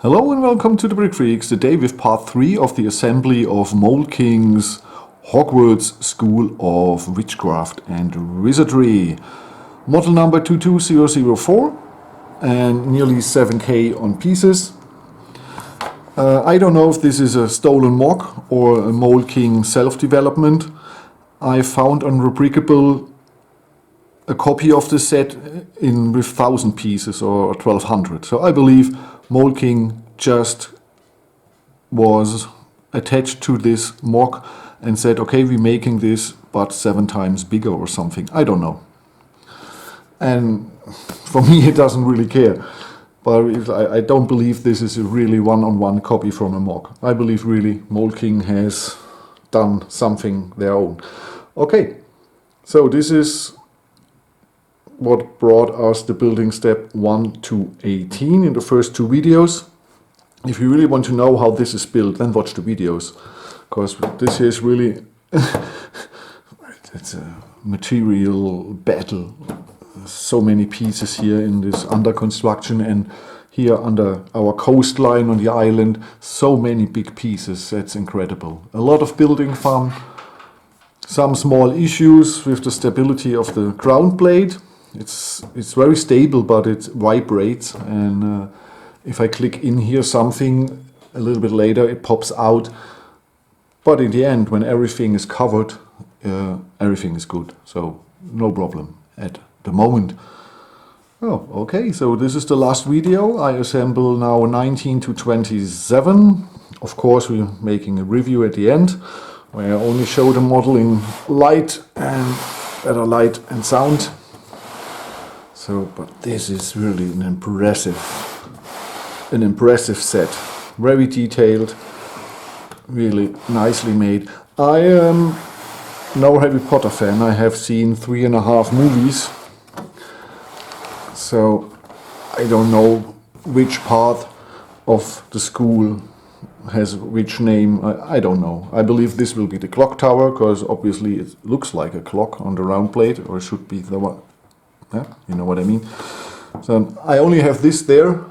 Hello and welcome to the Brick Freaks, today with part 3 of the assembly of Mould King's Hogwarts School of Witchcraft and Wizardry. Model number 22004 and nearly 7k on pieces. I don't know if this is a stolen mock or a Mould King self-development. I found on Rubricable a copy of the set with 1000 pieces or 1200. So I believe Mould King just was attached to this mock and said, okay, we're making this but 7 times bigger or something. I don't know. And for me, it doesn't really care. But I don't believe this is a really one-on-one copy from a mock. I believe really Mould King has done something their own. Okay, so this is what brought us the building step 1 to 18 in the first 2 videos. If you really want to know how this is built, then watch the videos, because this is really it's a material battle. So many pieces here in this under construction, and here under our coastline on the island, so many big pieces. That's incredible. A lot of building fun, some small issues with the stability of the ground plate. It's very stable, but it vibrates, and if I click in here something, a little bit later it pops out. But in the end, when everything is covered, everything is good. So no problem at the moment. Oh, okay, so this is the last video. I assemble now 19 to 27. Of course, we're making a review at the end, where I only show the model in light and better light and sound. So, but this is really an impressive set. Very detailed, really nicely made. I am no Harry Potter fan. I have seen 3.5 movies. So I don't know which part of the school has which name. I don't know. I believe this will be the clock tower, because obviously it looks like a clock on the round plate, or it should be the one. Yeah, you know what I mean. So I only have this there,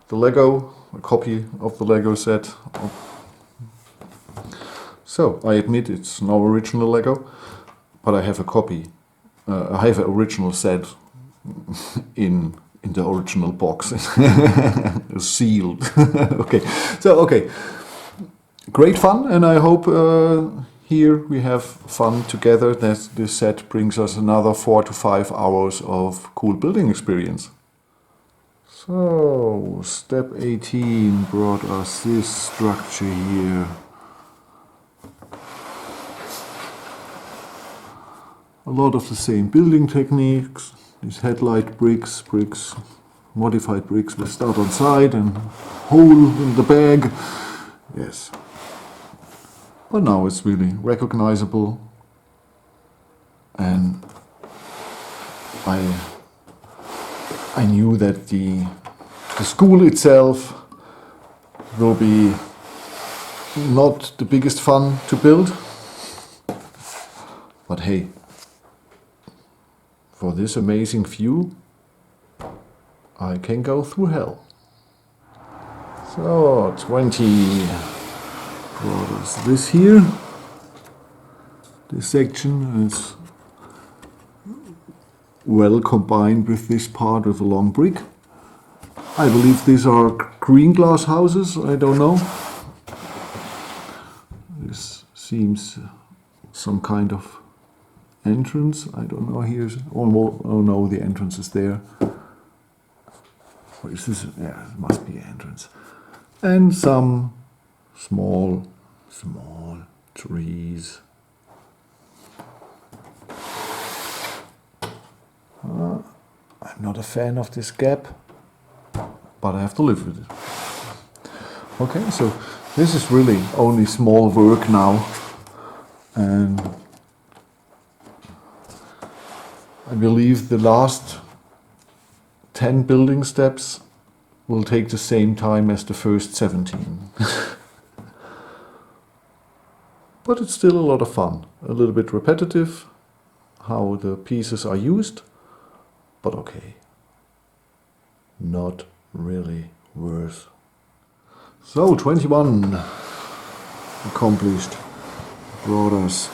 the Lego, a copy of the Lego set. So I admit it's no original Lego, but I have a copy. I have an original set in the original box, sealed. Okay, great fun, and I hope here we have fun together. That this set brings us another 4 to 5 hours of cool building experience. So, step 18 brought us this structure here. A lot of the same building techniques. These headlight bricks, modified bricks with start on side and hole in the bag. Yes. But now it's really recognizable, and I knew that the school itself will be not the biggest fun to build, but hey, for this amazing view I can go through hell. So 20 brought us this here. This section is well combined with this part with a long brick. I believe these are green glass houses, I don't know. This seems some kind of entrance, I don't know. Here's, oh no, the entrance is there. What is this? Yeah, it must be an entrance. And some small trees. I'm not a fan of this gap, but I have to live with it. Okay, so this is really only small work now, and I believe the last 10 building steps will take the same time as the first 17. But it's still a lot of fun. A little bit repetitive, how the pieces are used, but okay. Not really worse. So 21 accomplished. Brought us.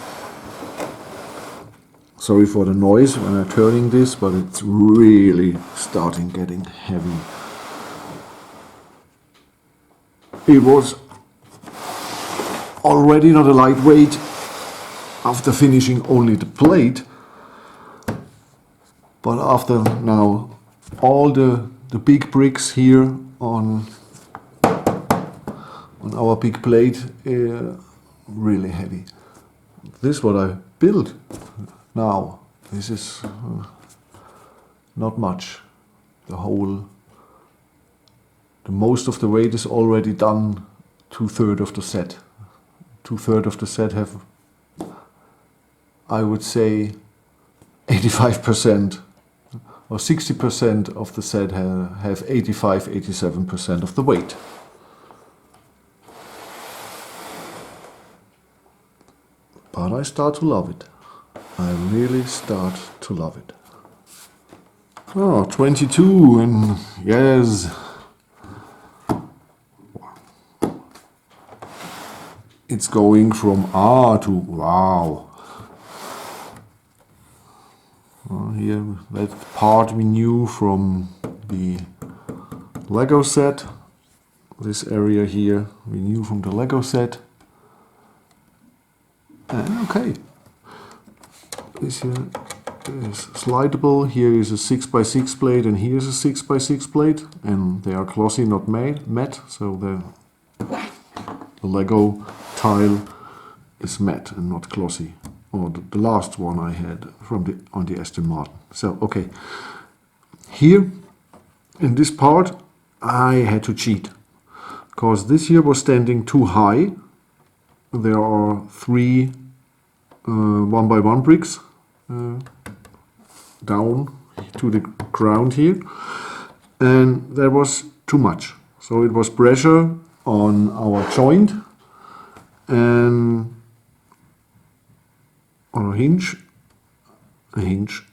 Sorry for the noise when I'm turning this, but it's really starting getting heavy. It was already not a lightweight after finishing only the plate, but after now all the big bricks here on our big plate, really heavy. This is what I built now. This is not much. The most of the weight is already done. 2/3 of the set. 2/3 of the set have, I would say, 85% or 60% of the set have 85-87% of the weight. But I start to love it. I really start to love it. Oh, 22, and yes. It's going from to wow. Here, that part we knew from the Lego set. This area here we knew from the Lego set. And okay. This here is slidable. Here is a 6x6 plate, and here is a 6x6 plate, and they are glossy, not matte. So the Lego tile is matte and not glossy. Or the last one I had from on the Aston Martin. So okay, here in this part I had to cheat because this here was standing too high. There are 3 1x1 bricks down to the ground here, and there was too much. So it was pressure on our joint and on a hinge.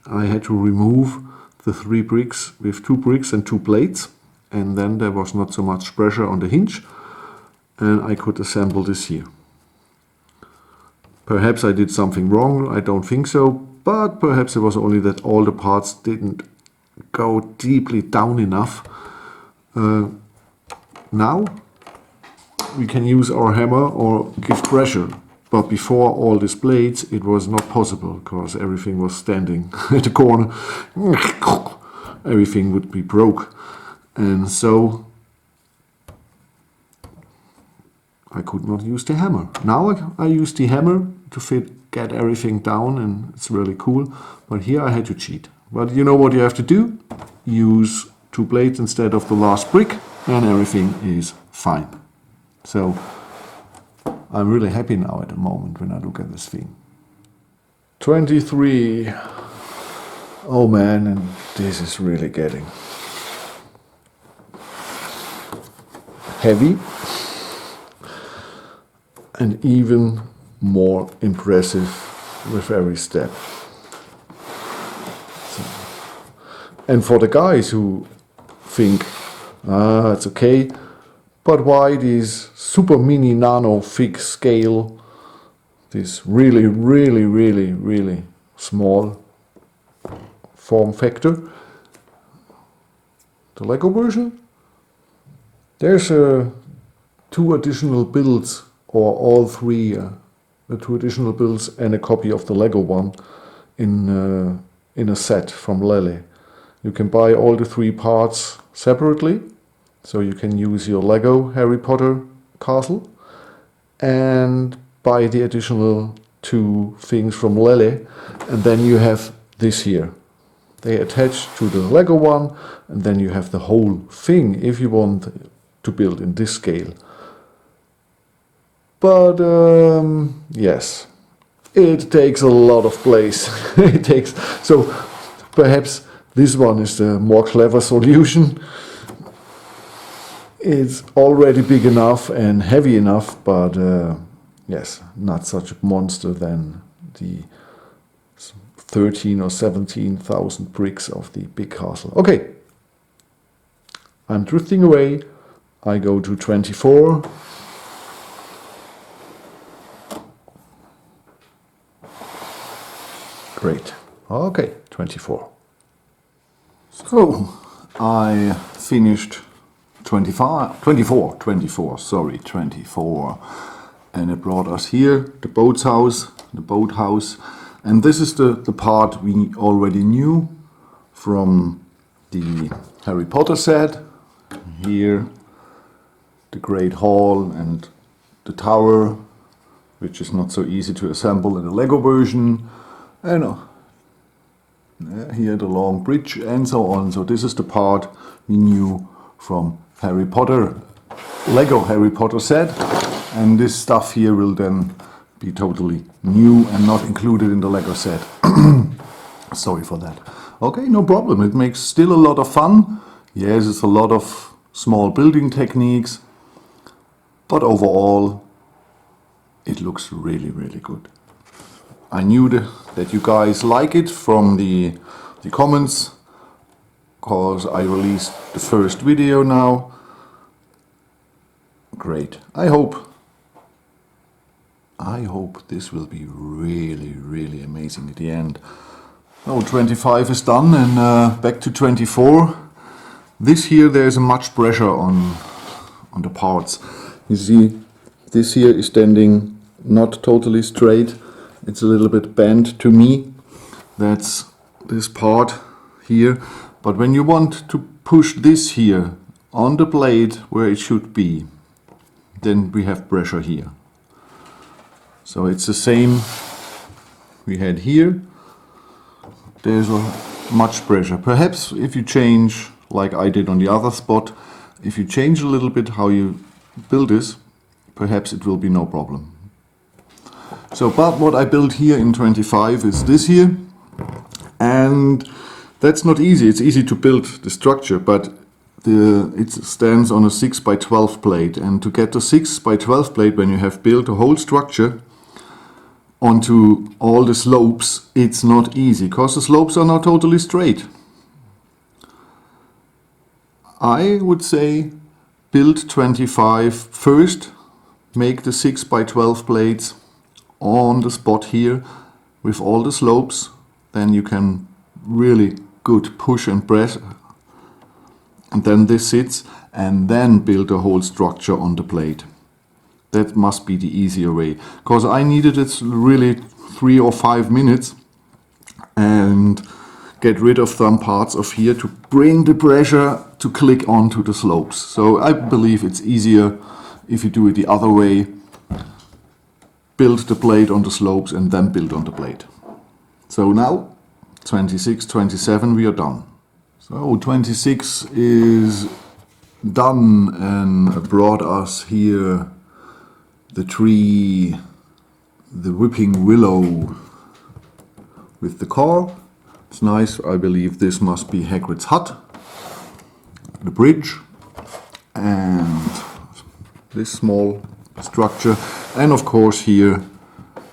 I had to remove the 3 bricks with 2 bricks and 2 plates, and then there was not so much pressure on the hinge, and I could assemble this here. Perhaps I did something wrong, I don't think so, but perhaps it was only that all the parts didn't go deeply down enough. Now we can use our hammer or give pressure, but before all these blades it was not possible because everything was standing at the corner. Everything would be broke, and so I could not use the hammer. Now I use the hammer to get everything down, and it's really cool, but here I had to cheat. But you know what you have to do? Use 2 blades instead of the last brick, and everything is fine. So I'm really happy now at the moment when I look at this thing. 23. Oh man, and this is really getting heavy and even more impressive with every step. So, and for the guys who think, it's okay, but why this super mini nano thick scale, this really, really, really, really small form factor? The Lego version? There's 2 additional builds, or all 3, the 2 additional builds and a copy of the Lego one in a set from Lei-er. You can buy all the 3 parts separately, so you can use your Lego Harry Potter castle and buy the additional 2 things from Lei-er, and then you have this here. They attach to the Lego one, and then you have the whole thing if you want to build in this scale. But yes, it takes a lot of place. So perhaps this one is the more clever solution. It's already big enough and heavy enough, but yes, not such a monster than the 13 or 17,000 bricks of the big castle. Okay, I'm drifting away. I go to 24. Great. Okay, 24. So I finished 24, and it brought us here, the boathouse, and this is the part we already knew from the Harry Potter set. Here, the Great Hall and the tower, which is not so easy to assemble in the Lego version, and here the long bridge and so on. So this is the part we knew from Harry Potter, Lego Harry Potter set, and this stuff here will then be totally new and not included in the Lego set. Sorry for that. Okay, no problem. It makes still a lot of fun. Yes, it's a lot of small building techniques, but overall it looks really, really good. I knew that you guys like it from the comments, because I released the first video now. Great. I hope this will be really, really amazing at the end. Oh, 25 is done, and back to 24. This here, there's much pressure on the parts. You see, this here is standing not totally straight. It's a little bit bent to me. That's this part here. But when you want to push this here on the blade where it should be, then we have pressure here. So it's the same we had here. There's much pressure. Perhaps if you change, like I did on the other spot, if you change a little bit how you build this, perhaps it will be no problem. So, but what I built here in 25 is this here, and that's not easy. It's easy to build the structure, but it stands on a 6x12 plate, and to get the 6x12 plate, when you have built a whole structure onto all the slopes, it's not easy, because the slopes are not totally straight. I would say build 25 first, make the 6x12 plates on the spot here with all the slopes, then you can really good push and press, and then this sits, and then build a whole structure on the plate. That must be the easier way, because I needed it really 3 or 5 minutes and get rid of some parts of here to bring the pressure to click onto the slopes. So I believe it's easier if you do it the other way. Build the plate on the slopes and then build on the plate. So now 26, 27 we are done. So 26 is done and brought us here the tree, the whipping willow with the car. It's nice. I believe this must be Hagrid's hut, the bridge, and this small structure, and of course here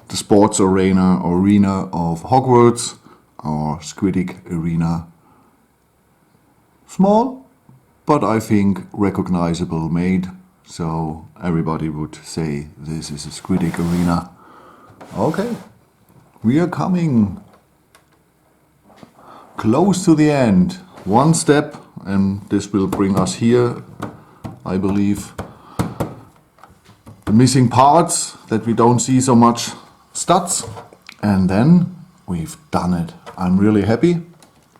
the sports arena of Hogwarts, or Squiddick arena. Small, but I think recognizable made, so everybody would say this is a Squiddick arena. Okay, we are coming close to the end. One step and this will bring us here, I believe. The missing parts that we don't see so much studs, and then we've done it. I'm really happy.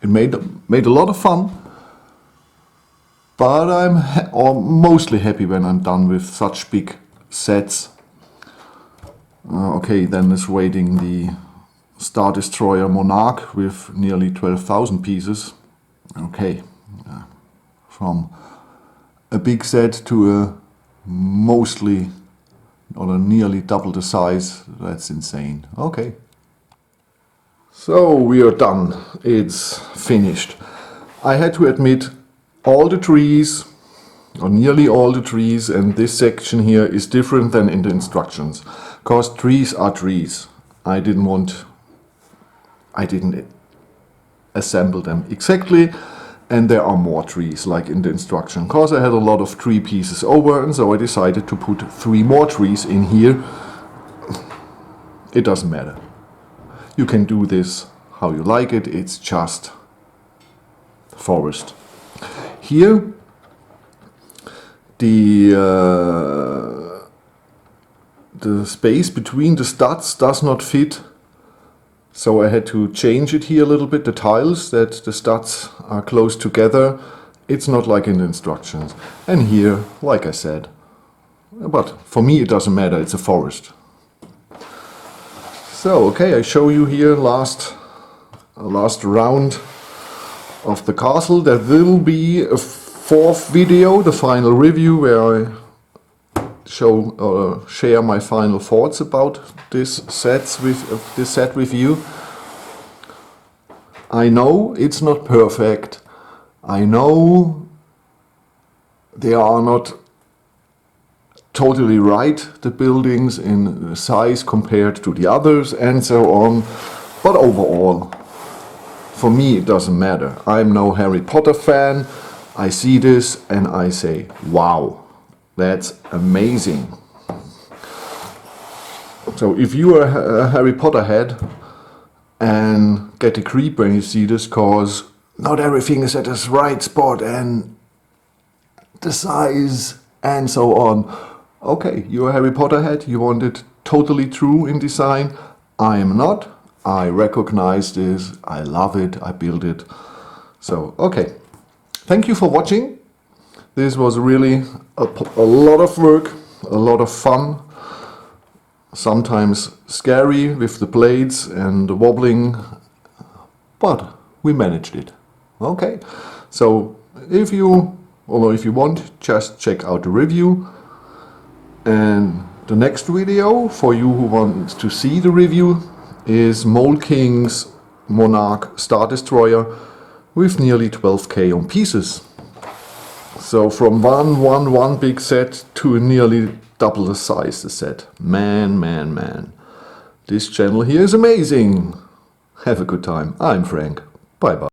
It made a lot of fun, but I'm mostly happy when I'm done with such big sets. Okay, then is waiting the Star Destroyer Monarch with nearly 12,000 pieces. Okay, from a big set to a mostly or nearly double the size. That's insane. Okay. So we are done. It's finished. I had to admit all the trees, or nearly all the trees, and this section here is different than in the instructions. Because trees are trees. I didn't assemble them exactly, and there are more trees like in the instruction. Because I had a lot of tree pieces over, and so I decided to put 3 more trees in here. It doesn't matter. You can do this how you like it, it's just forest. Here the space between the studs does not fit, so I had to change it here a little bit, the tiles, that the studs are close together. It's not like in the instructions. And here, like I said, but for me it doesn't matter, it's a forest. So okay, I show you here last round of the castle. There will be a 4th video, the final review, where I share my final thoughts about this set with you. I know it's not perfect. I know they are not totally right, the buildings in size compared to the others and so on, but overall, for me it doesn't matter. I'm no Harry Potter fan. I see this and I say, wow, that's amazing. So if you are a Harry Potter head and get a creep when you see this, cause not everything is at its right spot and the size and so on. Okay, you're a Harry Potter head, you want it totally true in design. I am not. I recognize this, I love it, I build it. So, okay. Thank you for watching. This was really a lot of work, a lot of fun. Sometimes scary with the blades and the wobbling, but we managed it. Okay, so if you want, just check out the review. And the next video, for you who want to see the review, is Mould King's Monarch Star Destroyer with nearly 12k on pieces. So from one big set to nearly double the size the set. Man. This channel here is amazing. Have a good time. I'm Frank. Bye bye.